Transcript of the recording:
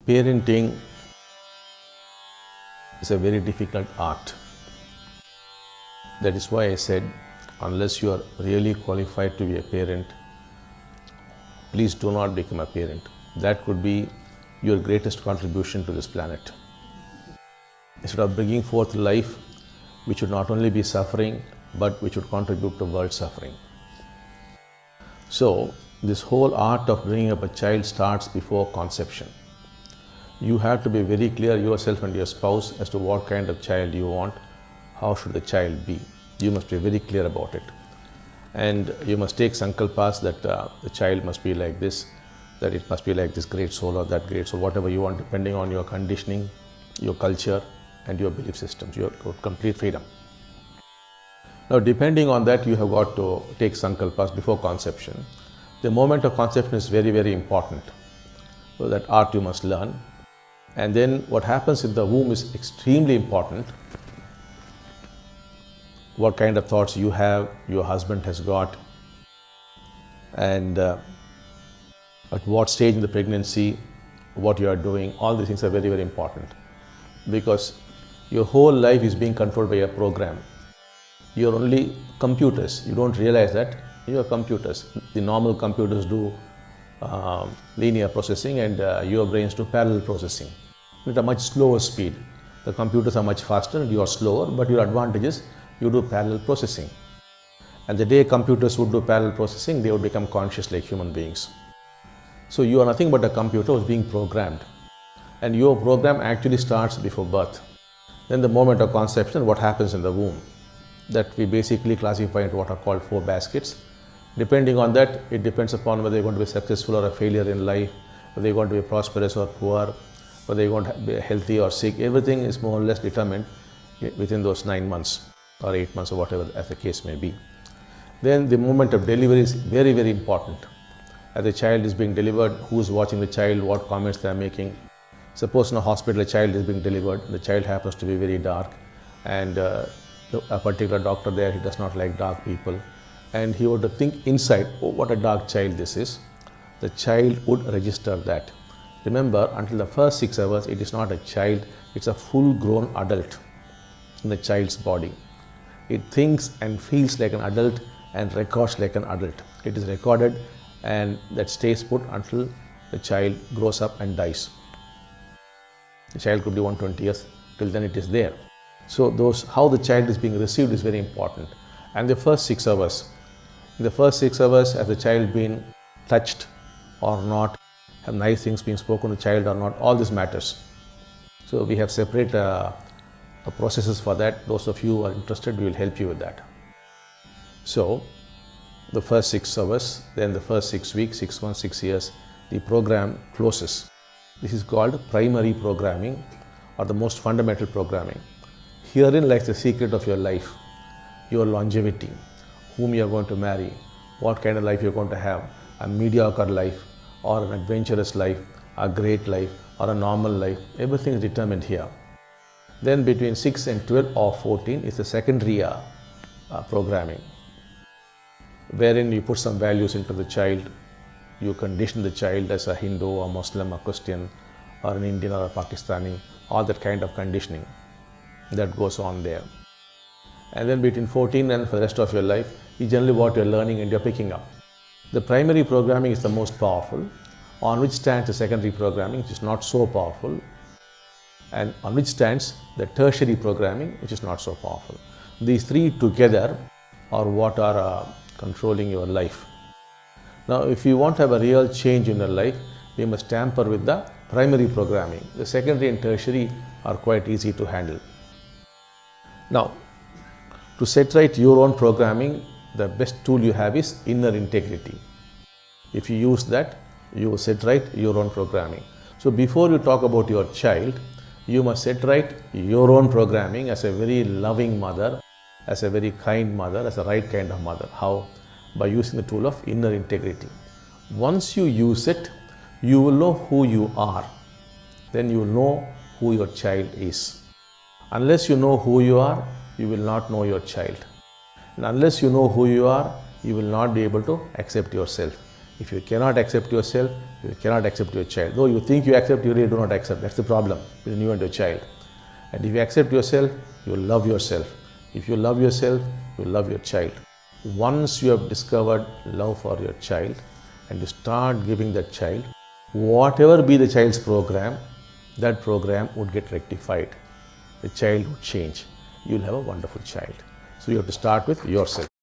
Parenting is a very difficult art. That is why I said, unless you are really qualified to be a parent, please do not become a parent. That could be your greatest contribution to this planet. Instead of bringing forth life which would not only be suffering, but which would contribute to world suffering. So, this whole art of bringing up a child starts before conception. You have to be very clear yourself and your spouse as to what kind of child you want, how should the child be. You must be very clear about it. And you must take sankalpas that the child must be like this, that it must be like this great soul or that great soul, whatever you want, depending on your conditioning, your culture and your belief systems. You have complete freedom. Now, depending on that, you have got to take sankalpas before conception. The moment of conception is very, very important. So that art you must learn. And then what happens in the womb is extremely important. What kind of thoughts you have, your husband has got, and at what stage in the pregnancy, what you are doing, all these things are very, very important. Because your whole life is being controlled by a program. You are only computers. You don't realize that you are computers. The normal computers do linear processing and your brains do parallel processing at a much slower speed. The computers are much faster and you are slower, but your advantage is you do parallel processing. And the day computers would do parallel processing, they would become conscious like human beings. So you are nothing but a computer who is being programmed. And your program actually starts before birth. Then the moment of conception, what happens in the womb? That we basically classify into what are called 4 baskets. Depending on that, it depends upon whether you're going to be successful or a failure in life, whether you're going to be prosperous or poor, whether you're going to be healthy or sick. Everything is more or less determined within those 9 months or 8 months or whatever as the case may be. Then the moment of delivery is very, very important. As the child is being delivered, who is watching the child, what comments they are making. Suppose in a hospital a child is being delivered, the child happens to be very dark and a particular doctor there, he does not like dark people, and he would think inside, oh, what a dark child this is. The child would register that. Remember, until the first 6 hours, it is not a child, it's a full-grown adult in the child's body. It thinks and feels like an adult and records like an adult. It is recorded and that stays put until the child grows up and dies. The child could be 120 years, till then it is there. So how the child is being received is very important. And the first 6 hours, in the first 6 hours, has the child been touched or not, have nice things been spoken to the child or not, all this matters. So we have separate processes for that. Those of you who are interested, we will help you with that. So the first 6 hours, then the first 6 weeks, 6 months, 6 years, the program closes. This is called primary programming or the most fundamental programming. Herein lies the secret of your life, your longevity, whom you are going to marry, what kind of life you are going to have, a mediocre life or an adventurous life, a great life or a normal life. Everything is determined here. Then between 6 and 12 or 14 is the secondary programming, wherein you put some values into the child. You condition the child as a Hindu or Muslim or Christian or an Indian or a Pakistani, all that kind of conditioning that goes on there. And then between 14 and for the rest of your life is generally what you're learning and you're picking up. The primary programming is the most powerful, on which stands the secondary programming, which is not so powerful, and on which stands the tertiary programming, which is not so powerful. These 3 together are what are controlling your life. Now, if you want to have a real change in your life, we must tamper with the primary programming. The secondary and tertiary are quite easy to handle. Now, to set right your own programming, the best tool you have is inner integrity. If you use that, you will set right your own programming. So before you talk about your child, you must set right your own programming as a very loving mother, as a very kind mother, as a right kind of mother. How? By using the tool of inner integrity. Once you use it, you will know who you are. Then you will know who your child is. Unless you know who you are, you will not know your child. And unless you know who you are, you will not be able to accept yourself. If you cannot accept yourself, you cannot accept your child. Though you think you accept, you really do not accept. That's the problem between you and your child. And if you accept yourself, you will love yourself. If you love yourself, you will love your child. Once you have discovered love for your child and you start giving that child, whatever be the child's program, that program would get rectified. The child would change. You'll have a wonderful child. So you have to start with yourself.